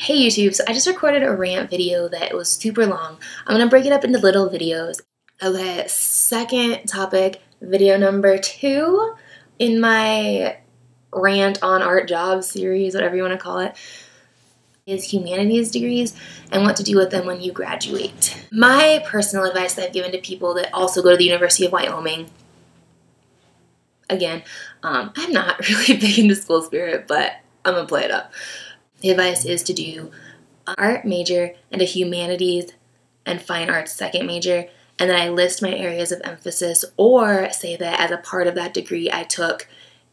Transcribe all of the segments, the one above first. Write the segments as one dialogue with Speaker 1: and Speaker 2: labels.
Speaker 1: Hey YouTube, so I just recorded a rant video that was super long. I'm gonna break it up into little videos. Okay, second topic, video number 2 in my rant on art jobs series, whatever you want to call it, is humanities degrees and what to do with them when you graduate. My personal advice that I've given to people that also go to the University of Wyoming, again, I'm not really big into school spirit, but I'm gonna play it up. The advice is to do an art major and a humanities and fine arts second major, and then I list my areas of emphasis, or say that as a part of that degree I took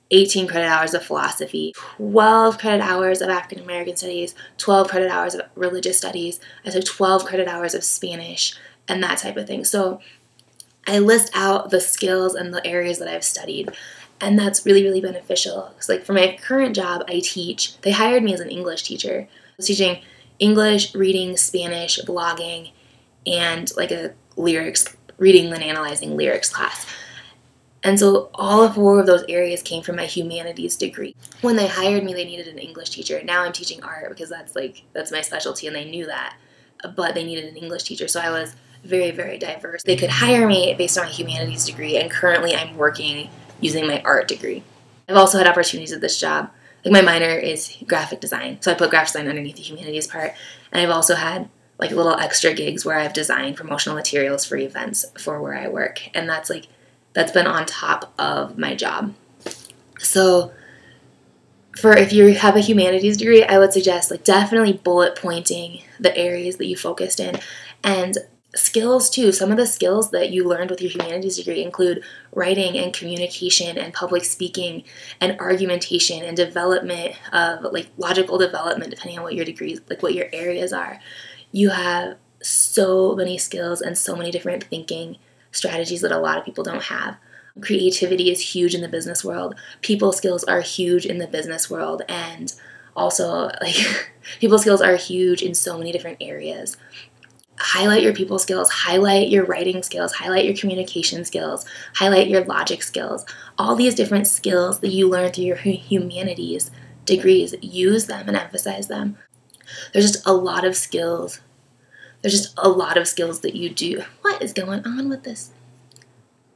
Speaker 1: 18 credit hours of philosophy, 12 credit hours of African American studies, 12 credit hours of religious studies, I took 12 credit hours of Spanish, and that type of thing. So I list out the skills and the areas that I've studied. And that's really, really beneficial. Because like for my current job, I teach. They hired me as an English teacher. I was teaching English, reading, Spanish, blogging, and like a lyrics, reading and analyzing lyrics class. And so all 4 of those areas came from my humanities degree. When they hired me, they needed an English teacher. Now I'm teaching art because that's my specialty, and they knew that. But they needed an English teacher, so I was very, very diverse. They could hire me based on my humanities degree, and currently I'm working using my art degree. I've also had opportunities at this job. Like my minor is graphic design, so I put graphic design underneath the humanities part. And I've also had like little extra gigs where I've designed promotional materials for events for where I work. And that's been on top of my job. So if you have a humanities degree, I would suggest like definitely bullet pointing the areas that you focused in. And skills too. Some of the skills that you learned with your humanities degree include writing and communication and public speaking and argumentation and development of like logical development, depending on what your degrees, like what your areas are. You have so many skills and so many different thinking strategies that a lot of people don't have. Creativity is huge in the business world. People skills are huge in the business world, and also like people skills are huge in so many different areas. Highlight your people skills, highlight your writing skills, highlight your communication skills, highlight your logic skills. All these different skills that you learn through your humanities degrees, use them and emphasize them. There's just a lot of skills. There's just a lot of skills that you do. What is going on with this?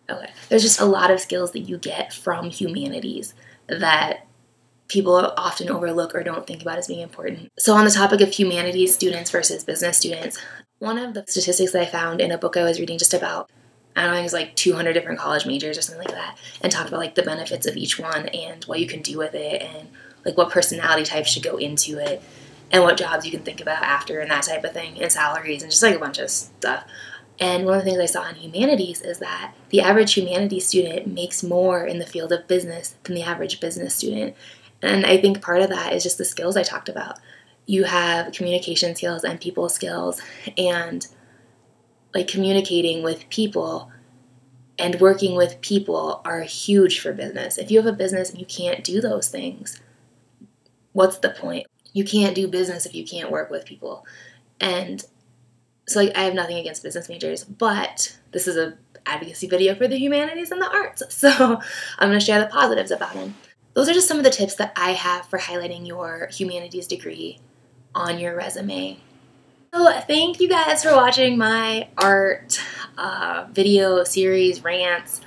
Speaker 1: Okay. There's just a lot of skills that you get from humanities that people often overlook or don't think about as being important. So on the topic of humanities students versus business students, one of the statistics that I found in a book I was reading just about, I don't know, it was like 200 different college majors or something like that, and talked about like the benefits of each one and what you can do with it and like what personality types should go into it and what jobs you can think about after and that type of thing, and salaries and just like a bunch of stuff. And one of the things I saw in humanities is that the average humanities student makes more in the field of business than the average business student. And I think part of that is just the skills I talked about. You have communication skills and people skills, and like communicating with people and working with people are huge for business. If you have a business and you can't do those things, what's the point? You can't do business if you can't work with people. And so like, I have nothing against business majors, but this is an advocacy video for the humanities and the arts. So I'm going to share the positives about them. Those are just some of the tips that I have for highlighting your humanities degree on your resume. So thank you guys for watching my art video series rants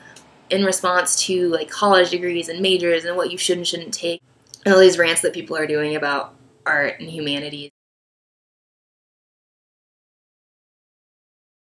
Speaker 1: in response to like college degrees and majors and what you should and shouldn't take, and all these rants that people are doing about art and humanities.